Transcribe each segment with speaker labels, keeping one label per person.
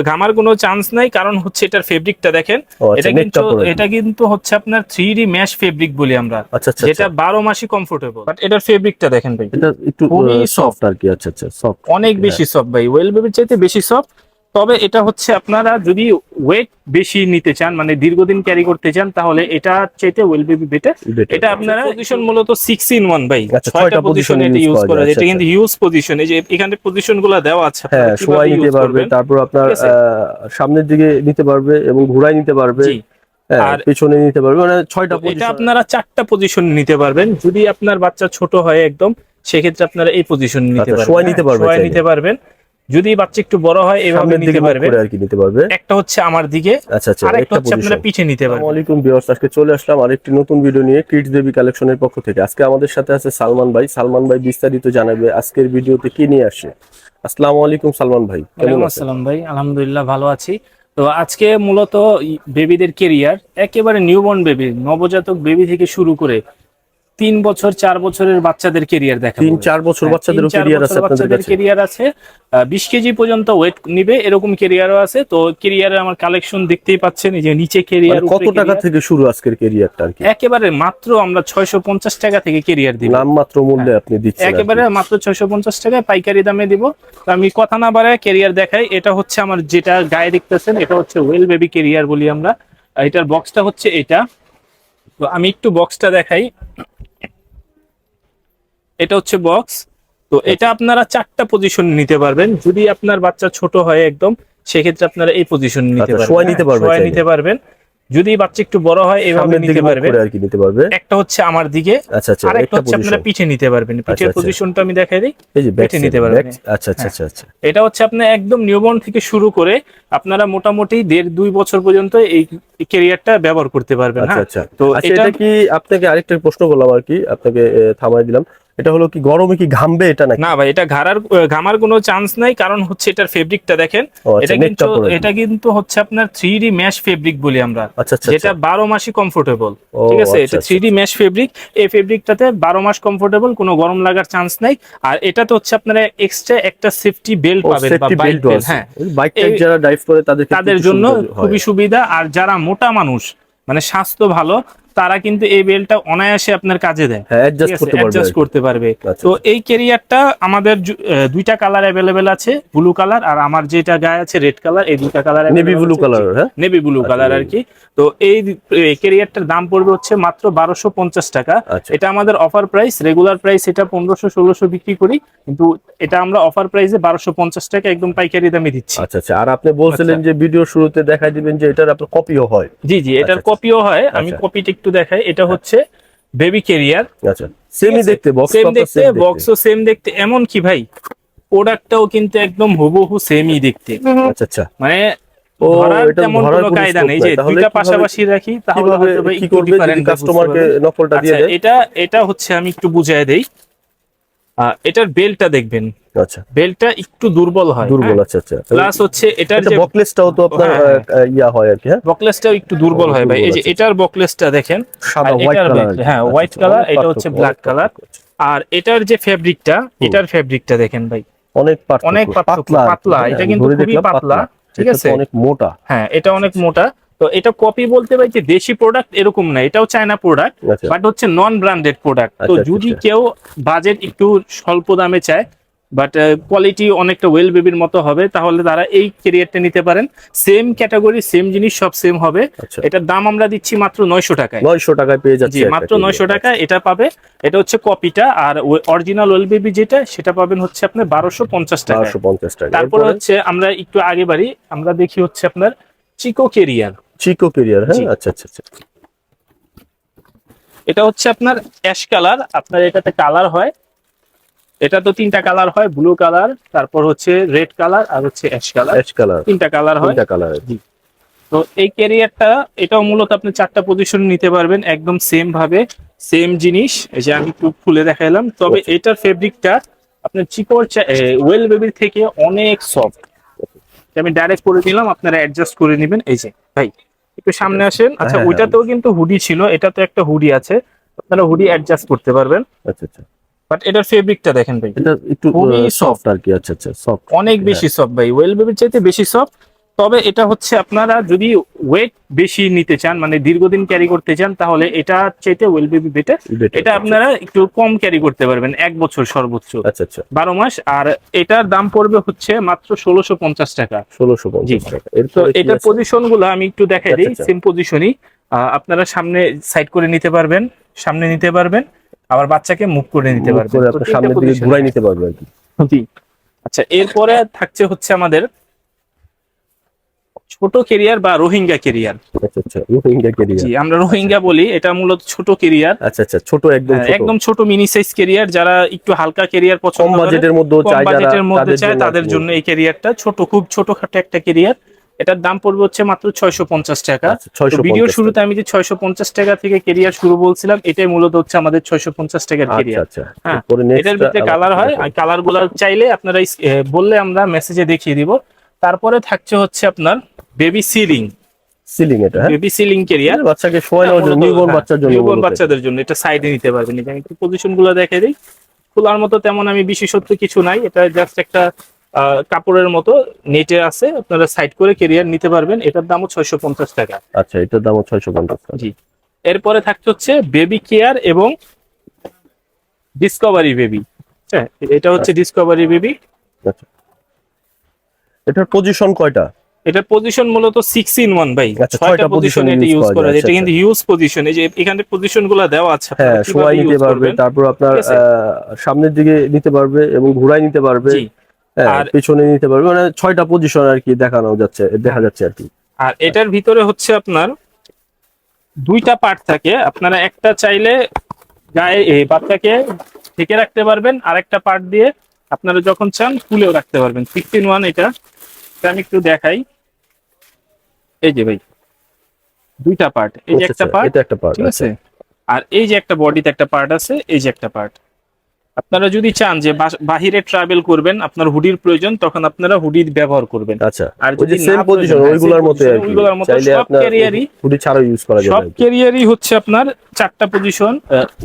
Speaker 1: ঘামার কোনো চান্স নাই, কারণ হচ্ছে এটার ফেব্রিকটা দেখেন। এটা কিন্তু হচ্ছে আপনার 3D ম্যাশ ফেব্রিক বলি আমরা, যেটা 12 মাসই কমফোর্টেবল। বাট এটার ফেব্রিকটা দেখেন ভাই,
Speaker 2: এটা একটু সফট আর কি। আচ্ছা, সফট,
Speaker 1: অনেক বেশি সফট ভাই, ওয়েল বেবির চাইতে বেশি সফট। তবে এটা হচ্ছে আপনারা যদি ওয়েট বেশি নিতে চান, মানে দীর্ঘদিন ক্যারি করতে চান, তাহলে এটা চাইতে ওয়েল বেবি বেটার। এটা আপনারা পজিশন মূলত 6 in 1 ভাই, 6টা পজিশনে এটা ইউজ করা যায়। এটা কিন্তু হিউজ পজিশন, এই যে এখানে পজিশনগুলো দেওয়া আছে,
Speaker 2: হ্যাঁ, শোয়াই নিতে পারবে, তারপর আপনার সামনের দিকে নিতে পারবে এবং ঘোরায় নিতে পারবে, আর পেছনে নিতে পারবে, মানে 6টা পজিশন।
Speaker 1: এটা আপনারা 4টা পজিশন নিতে পারবেন। যদি আপনার বাচ্চা ছোট হয় একদম, সেক্ষেত্রে আপনারা এই পজিশন নিতে পারবেন, শোয়াই নিতে পারবেন। যদি বাচ্চা একটু বড় হয় এভাবে নিতে পারবেন
Speaker 2: আর কি নিতে পারবে।
Speaker 1: একটা হচ্ছে আমার দিকে, আর একটা হচ্ছে আপনারা পিঠে নিতে পারবেন।
Speaker 2: আসসালামু আলাইকুম ভিউয়ার্স, আজকে চলে আসলাম আরেকটি নতুন ভিডিও নিয়ে কিডস বেবি কালেকশনের পক্ষ থেকে। আজকে আমাদের সাথে আছে সালমান ভাই। সালমান ভাই বিস্তারিত জানাবে আজকের ভিডিওতে কি নিয়ে আসে। আসসালামু আলাইকুম সালমান ভাই, কেমন আছেন?
Speaker 1: আসসালাম ভাই, আলহামদুলিল্লাহ ভালো আছি। তো আজকে মূলত বেবিদের কেরিয়ার, একেবারে নিউবর্ন বেবি, নবজাতক বেবি থেকে শুরু করে 3 বছর 4 বছরের বাচ্চাদের কেরিয়ার দেখাবো।
Speaker 2: 3-4 বছর বাচ্চাদের কেরিয়ার আছে,
Speaker 1: বাচ্চাদের কেরিয়ার আছে। 20 কেজি পর্যন্ত ওয়েট নিবে এরকম কেরিয়ারও আছে। তো কেরিয়ারে আমার কালেকশন দেখতেই পাচ্ছেন, এই যে নিচে কেরিয়ার।
Speaker 2: কত টাকা থেকে শুরু আজকের কেরিয়ারটা আর কি?
Speaker 1: একেবারে মাত্র আমরা 650 টাকা থেকে কেরিয়ার দিব।
Speaker 2: নামমাত্র মূল্যে আপনি দিচ্ছেন?
Speaker 1: একেবারে মাত্র 650 টাকায় পাইকারি দামে দিব। তো আমি কথা না বাড়ায় কেরিয়ার দেখাই। এটা হচ্ছে আমার যেটা গায়ে দেখতেছেন, এটা হচ্ছে ওয়েল বেবি কেরিয়ার বলি আমরা। এটার বক্সটা হচ্ছে এটা। তো আমি একটু বক্সটা দেখাই। এটা হচ্ছে বক্স। তো এটা আপনারা 4টা পজিশন নিতে পারবেন। যদি আপনার বাচ্চা ছোট হয় একদম, সেক্ষেত্রে আপনারা এই পজিশন নিতে পারবেন, শোয়াই নিতে পারবেন। যদি বাচ্চা একটু বড় হয় এভাবে নিতে পারবেন
Speaker 2: আর কি নিতে পারবে।
Speaker 1: একটা হচ্ছে আমার দিকে, আর একটা হচ্ছে আপনারা পিঠে নিতে পারবেন। পিঠের পজিশনটা আমি দেখাই দিই,
Speaker 2: এই যে
Speaker 1: পিঠে নিতে পারবেন।
Speaker 2: আচ্ছা।
Speaker 1: এটা হচ্ছে আপনার একদম নিউবর্ন থেকে শুরু করে আপনারা মোটামুটি 1.5-2 বছর পর্যন্ত এই ক্যারিয়ারটা ব্যবহার করতে পারবেন।
Speaker 2: আচ্ছা। তো এটা কি, আপনাকে আরেকটা প্রশ্ন করলাম আর কি, আপনাকে থামাই দিলাম। এটা হলো কি গরমে কি ঘামবে এটা নাকি?
Speaker 1: না ভাই, এটা ঘামার কোনো চান্স নাই, কারণ হচ্ছে এটার ফেব্রিকটা দেখেন। এটা কিন্তু হচ্ছে আপনার 3D ম্যাশ ফেব্রিক বলি আমরা, যেটা 12 মাসই কমফোর্টেবল। ঠিক আছে, এটা 3D ম্যাশ ফেব্রিক। এই ফেব্রিকটাতে 12 মাস কমফোর্টেবল, কোনো গরম লাগার চান্স নাই। আর এটাতে হচ্ছে আপনারা এক্সট্রা একটা সেফটি বেল্ট পাবেন, বা বাইক বেল্ট। হ্যাঁ,
Speaker 2: বাইক যারা ড্রাইভ করে
Speaker 1: তাদের জন্য খুবই সুবিধা। আর যারা মোটা মানুষ, মানে স্বাস্থ্য ভালো, তারা কিন্তু এই বেল্টটা অনায়াসে আপনার কাজে দেয়, অ্যাডজাস্ট করতে পারবে। তো এই ক্যারিয়ারটা আমাদের 2টা কালার অ্যাভেলেবেল আছে, ব্লু কালার আর আমার যেটা গায়ে আছে রেড কালার। এই 2টা colour,
Speaker 2: navy blue colour,
Speaker 1: navy blue colour আর কি। তো এই ক্যারিয়ারটার দাম পড়বে হচ্ছে মাত্র 1250 টাকা। এটা আমাদের অফার প্রাইস। রেগুলার প্রাইস এটা 1500-1600 বিক্রি করি, কিন্তু এটা আমরা অফার প্রাইসে 1250 টাকা একদম পাইকারি দামে দিচ্ছি।
Speaker 2: আচ্ছা। আর আপনি বলছিলেন যে ভিডিও শুরুতে দেখাই দিবেন যে এটার আপনার কপিও হয়।
Speaker 1: জি, এটার কপিও হয়। আমি কপিটা একটু দেখাই। এটা হচ্ছে বেবি ক্যারিয়ার।
Speaker 2: আচ্ছা, সেমই দেখতে,
Speaker 1: বক্সও সেম দেখতে। এমন কি ভাই, প্রোডাক্টটাও কিন্তু একদম হুবহু সেমই দেখতে।
Speaker 2: আচ্ছা,
Speaker 1: মানে ধরার তেমন কোনো কায়দা নেই। যে দুইটা পাশাপাশি রাখি, তাহলে হয়তো ভাই
Speaker 2: কি করবে যদি কাস্টমারকে নকলটা দিয়ে দেয়?
Speaker 1: এটা হচ্ছে আমি একটু বুঝায় দেই। এটার বেল্টটা দেখবেন। আচ্ছা, বেল্টটা একটু দুর্বল হয়।
Speaker 2: আচ্ছা।
Speaker 1: প্লাস হচ্ছে এটার যে
Speaker 2: বকলেসটাও তো আপনার ইয়া হয় আর কি। হ্যাঁ,
Speaker 1: বকলেসটাও একটু দুর্বল হয় ভাই। এই যে এটার বকলেসটা দেখেন,
Speaker 2: সাদা হোয়াইট কালার।
Speaker 1: হ্যাঁ, হোয়াইট কালার। এটা হচ্ছে ব্ল্যাক কালার। আর এটার যে ফেব্রিকটা, এটার ফেব্রিকটা দেখেন ভাই, অনেক পাতলা। এটা কিন্তু খুবই পাতলা। ঠিক আছে,
Speaker 2: অনেক মোটা।
Speaker 1: হ্যাঁ, এটা অনেক মোটা। তো এটা কপি বলতে ভাই যে দেশি প্রোডাক্ট এরকম না, এটাও চায়না প্রোডাক্ট, বাট হচ্ছে নন ব্র্যান্ডেড প্রোডাক্ট। তো যদি কেউ বাজেট একটু স্বল্প দামে চায়, বাট কোয়ালিটি অনেকটা ওয়েল বেবির মতো হবে, তাহলে তারা এই ক্যারিয়ারটা নিতে পারেন। সেম ক্যাটাগরি, সেম জিনিস, সব সেম হবে। এটার দাম আমরা দিচ্ছি মাত্র 900 টাকায়।
Speaker 2: 900 টাকায় পেয়ে যাচ্ছে,
Speaker 1: মাত্র 900 টাকা এটা পাবে। এটা হচ্ছে কপিটা। আর অরিজিনাল ওয়েল বেবি যেটা, সেটা পাবেন হচ্ছে আপনার 1250 টাকা। তারপরে হচ্ছে আমরা একটু আগে বাড়ি, আমরা দেখি হচ্ছে আপনার চিকো কেরিয়ার।
Speaker 2: হ্যাঁ, আচ্ছা।
Speaker 1: এটা হচ্ছে আপনার অ্যাশ কালার। আপনার এটাতে কালার হয়, এটা তো 3টা কালার হয়, ব্লু কালার, তারপর হচ্ছে রেড কালার, আর হচ্ছে অ্যাশ কালার। 3টা কালার হয়। তো এই ক্যারিয়ারটা, এটাও মূলত আপনি 4টা পজিশন নিতে পারবেন, একদম সেম ভাবে, সেম জিনিস। এই যে আমি একটু খুলে দেখাইলাম। তবে এটার ফেব্রিকটা আপনার চিকোর ওয়েল বেবির থেকে অনেক সফট। আমি ডাইরেক্ট করে দিলাম, আপনারা অ্যাডজাস্ট করে নেবেন। এই যে ভাই একটু সামনে আসেন। আচ্ছা, ওইটাতেও কিন্তু হুডি ছিল, এটাতে একটা হুডি আছে, আপনারা হুডি অ্যাডজাস্ট করতে পারবেন। আচ্ছা। বাট এটার ফেব্রিকটা দেখেন ভাই,
Speaker 2: এটা একটু সফট আর কি। আচ্ছা, সফট,
Speaker 1: অনেক বেশি সফট ভাই, ওয়েল বেবির চাইতে বেশি সফট। তবে এটা হচ্ছে আপনারা যদি ওয়েট বেশি নিতে চান, মানে দীর্ঘদিন ক্যারি করতে চান, তাহলে এটা চাইতে ওয়েল বেবি বেটার। এটা আপনারা একটু কম ক্যারি করতে পারবেন, 1 বছর সর্বোচ্চ,
Speaker 2: আচ্ছা আচ্ছা
Speaker 1: 12 মাস। আর এটার দাম পড়বে হচ্ছে মাত্র 1650 টাকা।
Speaker 2: 1650 টাকা।
Speaker 1: তো
Speaker 2: এরপরে কি
Speaker 1: এটার
Speaker 2: আছে?
Speaker 1: পজিশন গুলো আমি একটু দেখাই দিই।
Speaker 2: আচ্ছা,
Speaker 1: সেম পজিশনই আপনারা সামনে সাইড করে নিতে পারবেন, সামনে নিতে পারবেন, আবার বাচ্চাকে মুভ করে নিতে
Speaker 2: মুভ
Speaker 1: পারবেন,
Speaker 2: করে
Speaker 1: তো
Speaker 2: আপনার
Speaker 1: তিনটা
Speaker 2: সামনের দিকে
Speaker 1: position
Speaker 2: ঘুরাই নিতে পারবে আর কি।
Speaker 1: জি। আচ্ছা, এরপরে থাকছে হচ্ছে আমাদের ছোট কেরিয়ার বা রোহিঙ্গা কেরিয়ার।
Speaker 2: আচ্ছা আচ্ছা রোহিঙ্গা কেরিয়ার।
Speaker 1: জি, আমরা রোহিঙ্গা বলি, এটা মূলত ছোট কেরিয়ার।
Speaker 2: আচ্ছা আচ্ছা ছোট, একদম ছোট,
Speaker 1: একদম ছোট মিনি সাইজ কেরিয়ার। যারা একটু হালকা কেরিয়ার
Speaker 2: কম
Speaker 1: পছন্দ করে,
Speaker 2: বাজেটের মধ্যে
Speaker 1: কম
Speaker 2: চাই, যারা
Speaker 1: বাজেটের মধ্যে চায়, তাদের
Speaker 2: আর কি
Speaker 1: জন্য এই কেরিয়ারটা ছোট, খুব ছোটখাটো একটা কেরিয়ার। এটার দাম পড়বে হচ্ছে মাত্র 650 টাকা।
Speaker 2: আচ্ছা, 650
Speaker 1: ভিডিও শুরুতে আমি যে 650 টাকা থেকে কেরিয়ার শুরু বলছিলাম, এটাই মূলত হচ্ছে আমাদের 650 টাকার
Speaker 2: আচ্ছা
Speaker 1: কেরিয়ার।
Speaker 2: আচ্ছা।
Speaker 1: হ্যাঁ,
Speaker 2: এরপরে next
Speaker 1: এটার ভিতরে কালার হয়, আর কালার গুলো চাইলে আপনারা বললে আমরা মেসেজে দেখিয়ে দিব। তারপরে থাকছে হচ্ছে আপনার বেবি সিলিং।
Speaker 2: সিলিং, এটা হ্যাঁ
Speaker 1: বেবি সিলিং কেরিয়ার,
Speaker 2: বাচ্চাকে শোয়ানোর জন্য, নিউবর্ন বাচ্চার জন্য,
Speaker 1: নিউবর্ন
Speaker 2: মূলত
Speaker 1: বাচ্চাদের জন্য। এটা সাইডে নিতে পারবেন। এটা আমি একটু পজিশন গুলো দেখাই দিই। খোলার মতো তেমন আমি বিশেষত্ব কিছু নাই, এটা জাস্ট একটা কাপড়ের মতো নেটে আছে, আপনারা সাইড করে কেরিয়ার নিতে পারবেন। এটার দামও 650 টাকা।
Speaker 2: আচ্ছা, এটার দাম 650 টাকা।
Speaker 1: জি। এরপরে থাকছে হচ্ছে বেবি কেয়ার এবং ডিসকভারি বেবি। হ্যাঁ, এটা হচ্ছে ডিসকভারি বেবি।
Speaker 2: আচ্ছা, এটার পজিশন কয়টা?
Speaker 1: এটার পজিশন মূলত 6 in 1 ভাই।
Speaker 2: আচ্ছা,
Speaker 1: 6টা পজিশন এটা ইউজ করা যায়। এটা
Speaker 2: আচ্ছা,
Speaker 1: কিন্তু ইউজ পজিশন, এই যে এখানে পজিশন গুলো দেওয়া আছে, আপনারা
Speaker 2: হ্যাঁ,
Speaker 1: কিভাবে
Speaker 2: শোয়াই নিতে
Speaker 1: use
Speaker 2: পারবে,
Speaker 1: করবেন।
Speaker 2: তারপর আপনার
Speaker 1: ঠিক আছে?
Speaker 2: সামনের দিকে নিতে পারবে এবং ঘুরাই নিতে পারবে,
Speaker 1: জি।
Speaker 2: হ্যাঁ,
Speaker 1: আর
Speaker 2: পিছনে নিতে পারবে, মানে 6টা পজিশন আর কি দেখানো যাচ্ছে, দেখা যাচ্ছে আর কি।
Speaker 1: আর এটার ভিতরে হচ্ছে আপনার 2টা পার্ট থাকে। আপনারা একটা চাইলে গায়ে বাচ্চাকে ঢেকে রাখতে পারবেন, আরেকটা পার্ট দিয়ে আপনারা যখন চান খুলেও রাখতে পারবেন। 6 in 1 এটা আমি একটু দেখাই। এই যে ভাই 2টা পার্ট, এই যে
Speaker 2: আচ্ছা,
Speaker 1: একটা
Speaker 2: আচ্ছা,
Speaker 1: পার্ট,
Speaker 2: এটা একটা পার্ট,
Speaker 1: ঠিক আছে, আর এই যে একটা বডিতে একটা পার্ট আছে, এই যে একটা পার্ট। আপনারা যদি চান যে বাহিরে ট্রাভেল করবেন, আপনার হুডির প্রয়োজন, তখন আপনারা হুডি ব্যবহার করবেন।
Speaker 2: আচ্ছা,
Speaker 1: আর
Speaker 2: ওই যে
Speaker 1: যদি
Speaker 2: সেম
Speaker 1: না
Speaker 2: পজিশন
Speaker 1: প্রয়োজন,
Speaker 2: ওইগুলোর মতো আর কি,
Speaker 1: ওইগুলোর মতো
Speaker 2: চাইলে
Speaker 1: সব
Speaker 2: আপনার
Speaker 1: ক্যারিয়ারই,
Speaker 2: হুডি ছাড়াও ইউজ করা যাবে
Speaker 1: সব
Speaker 2: আর কি।
Speaker 1: ক্যারিয়ারই হচ্ছে আপনার 4টা পজিশন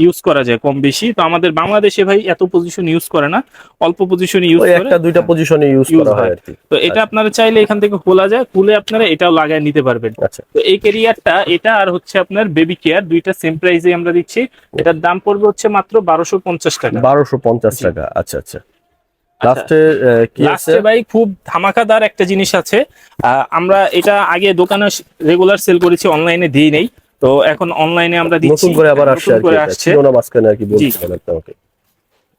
Speaker 1: ইউজ করা যায় কম বেশি। তো আমাদের বাংলাদেশে ভাই এত পজিশন ইউজ করে না, অল্প পজিশন ইউজ
Speaker 2: ওই
Speaker 1: করে।
Speaker 2: একটা দুইটা পজিশনে ইউজ
Speaker 1: Use
Speaker 2: করা হয়
Speaker 1: হয়।
Speaker 2: আর কি।
Speaker 1: তো এটা আপনারা চাইলে এখান থেকে খোলা যায়, খুলে আপনারা এটাও লাগায় নিতে পারবেন।
Speaker 2: আচ্ছা,
Speaker 1: তো এই ক্যারিয়ারটা, এটা আর হচ্ছে আপনার বেবি কেয়ার, দুইটা সেম প্রাইসে আমরা দিচ্ছি। এটার দাম পড়বে হচ্ছে মাত্র 1250 টাকা।
Speaker 2: 1250 টাকা। আচ্ছা আচ্ছা, লাস্টে কি আছে
Speaker 1: লাস্টে ভাই খুব ধামাকাদার একটা জিনিস আছে। আমরা এটা আগে দোকানে রেগুলার সেল করেছি, অনলাইনে দিই নেই। তো এখন অনলাইনে আমরা দিচ্ছি,
Speaker 2: নতুন করে আবার আসছে
Speaker 1: নতুন
Speaker 2: আর কি,
Speaker 1: করে
Speaker 2: এটা
Speaker 1: আসছে।
Speaker 2: ছিল না মাঝখানে আর কি, বলছিলেন আপনাকে।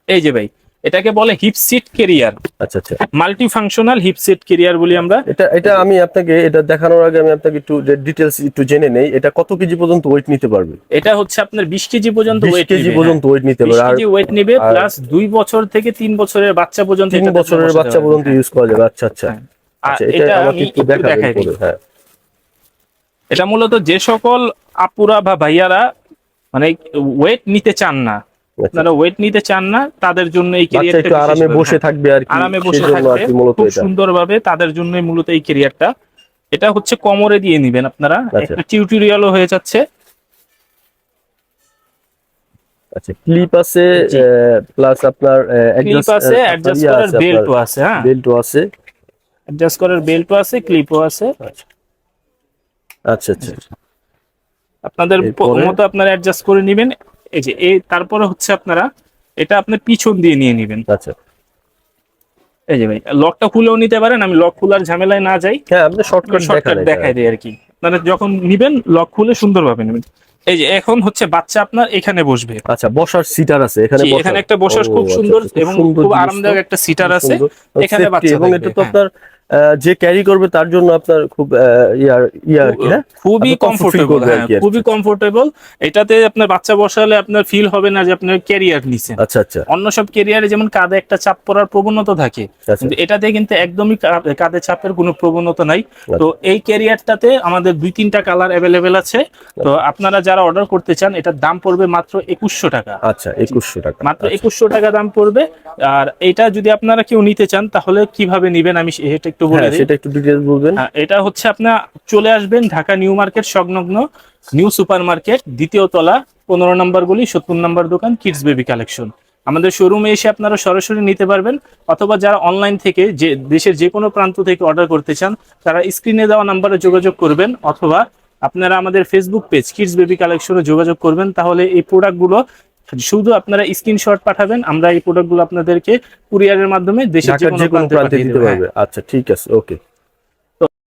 Speaker 1: এই যে ভাই, এটাকে বলে হিপ সিট কেরিয়ার,
Speaker 2: আচ্ছা আচ্ছা,
Speaker 1: multi functional hip seat carrier বলি আমরা।
Speaker 2: এটা আমি আপনাকে, এটা দেখানোর আগে আমি আপনাকে একটু ডিটেইলস একটু জেনে নেই, এটা কত কেজি পর্যন্ত ওয়েট নিতে পারবে?
Speaker 1: এটা হচ্ছে আপনার 20 কেজি পর্যন্ত
Speaker 2: 20
Speaker 1: ওয়েট
Speaker 2: কেজি
Speaker 1: নেবে।
Speaker 2: পর্যন্ত ওয়েট নিতে
Speaker 1: 20
Speaker 2: পারবে। আর
Speaker 1: কেজি ওয়েট নেবে, প্লাস 2 বছর থেকে 3 বছরের বাচ্চা পর্যন্ত,
Speaker 2: 3
Speaker 1: এটাতে
Speaker 2: বছরের
Speaker 1: বসাতে
Speaker 2: বাচ্চা
Speaker 1: পারবেন।
Speaker 2: পর্যন্ত ইউজ করা যাবে। আচ্ছা আচ্ছা,
Speaker 1: হ্যাঁ। আর
Speaker 2: আচ্ছা, এটা
Speaker 1: এটা
Speaker 2: আমাকে
Speaker 1: আমি
Speaker 2: একটু
Speaker 1: একটু
Speaker 2: দেখাবেন
Speaker 1: দেখাই দিই।
Speaker 2: পরে। হ্যাঁ,
Speaker 1: এটা মূলত যে সকল আপুরা বা ভাইয়ারা মানে ওয়েট নিতে চান না, আপনারা ওয়েট নিতে চান না, তাদের জন্য এই
Speaker 2: বাচ্চা
Speaker 1: ক্যারিয়ারটা
Speaker 2: একটু আরামে বসে থাকবে আর কি,
Speaker 1: আরামে বসে
Speaker 2: সেজন্য আর
Speaker 1: থাকবে
Speaker 2: কি মূলত
Speaker 1: খুব
Speaker 2: এটা।
Speaker 1: সুন্দরভাবে, তাদের জন্যই মূলত এই ক্যারিয়ারটা। এটা হচ্ছে কোমরে দিয়ে নিবেন আপনারা,
Speaker 2: আচ্ছা।
Speaker 1: একটা টিউটোরিয়ালও হয়ে যাচ্ছে।
Speaker 2: আচ্ছা, ক্লিপ আছে,
Speaker 1: জি।
Speaker 2: প্লাস আপনার
Speaker 1: ক্লিপ আছে, অ্যাডজাস্ট করার বেল্টও আছে। হ্যাঁ,
Speaker 2: বেল্টও আছে,
Speaker 1: অ্যাডজাস্ট করার বেল্টও আছে, ক্লিপও আছে।
Speaker 2: আচ্ছা আচ্ছা।
Speaker 1: আপনাদের
Speaker 2: এরপরে?
Speaker 1: মতো আপনারা অ্যাডজাস্ট করে নেবেন। এই যে তারপরে হচ্ছে আপনারা এটা আপনার পিছন দিয়ে নিয়ে নেবেন।
Speaker 2: আচ্ছা,
Speaker 1: এই যে ভাই, লকটা খুলেও নিতে পারেন, আমি লক খোলার ঝামেলায় না যাই,
Speaker 2: হ্যাঁ, আপনি শর্টকাট
Speaker 1: শর্টকাট দেখাই দিই আর কি। আপনারা যখন নিবেন লক খুলে সুন্দরভাবে নেবেন। এই যে এখন হচ্ছে বাচ্চা আপনার এখানে বসবে।
Speaker 2: আচ্ছা, বসার সিটার আছে এখানে,
Speaker 1: জি, এখানে একটা বসার খুব সুন্দর এবং খুব আরামদায়ক একটা সিটার আছে এখানে বাচ্চা
Speaker 2: এবং এটা তো আপনার যে ক্যারি করবে তার জন্য আপনার খুব ইয়ার কি, হ্যাঁ,
Speaker 1: খুবই
Speaker 2: আপনি comfort feel
Speaker 1: কমফোর্টেবল।
Speaker 2: করবে আর
Speaker 1: হ্যাঁ,
Speaker 2: কি।
Speaker 1: খুবই কমফোর্টেবল। এটাতে আপনার বাচ্চা বসালে আপনার ফিল হবে না যে আপনার ক্যারিয়ার নিছেন।
Speaker 2: আচ্ছা আচ্ছা,
Speaker 1: অন্য সব ক্যারিয়ারে যেমন কাঁধে একটা চাপ পড়ার প্রবণতা থাকে,
Speaker 2: আচ্ছা,
Speaker 1: কিন্তু এটাতে কিন্তু একদমই কাঁধে চাপের কোনো প্রবণতা নাই। তো এই ক্যারিয়ারটাতে আমাদের 2-3টা কালার অ্যাভেলেবেল আছে। তো আপনারা যারা অর্ডার করতে চান, এটার দাম পড়বে মাত্র 2100 টাকা।
Speaker 2: আচ্ছা, 2100 টাকা,
Speaker 1: মাত্র 2100 টাকা দাম পড়বে। আর এটা যদি আপনারা কেউ নিতে চান, তাহলে কিভাবে নিবেন আমি এটা একটু বলে
Speaker 2: হ্যাঁ,
Speaker 1: দিই।
Speaker 2: সেটা একটু ডিটেইলস বলবেন।
Speaker 1: এটা হচ্ছে আপনার চলে আসবেন ঢাকা নিউ মার্কেট সংলগ্ন নিউ সুপার মার্কেট, 2য় তলা, 15 নম্বর গলি, 70 নম্বর দোকান, কিডস বেবি কালেকশন। আমাদের শোরুমে এসে আপনারা সরাসরি নিতে পারবেন, অথবা যারা অনলাইন থেকে যে দেশের যে কোনো প্রান্ত থেকে অর্ডার করতে চান তারা স্ক্রিনে দেওয়া নাম্বারে যোগাযোগ করবেন, অথবা আপনারা আমাদের ফেসবুক পেজ কিডস বেবি কালেকশনে যোগাযোগ করবেন। তাহলে এই প্রোডাক্টগুলো শুধু আপনারা স্ক্রিনশট পাঠাবেন, আমরা এই প্রোডাক্টগুলো আপনাদেরকে কুরিয়ারের মাধ্যমে দেশের
Speaker 2: ঢাকার যে কোনো প্রান্তে দিতে
Speaker 1: পারবো।
Speaker 2: পারবে। আচ্ছা ঠিক আছে, ওকে।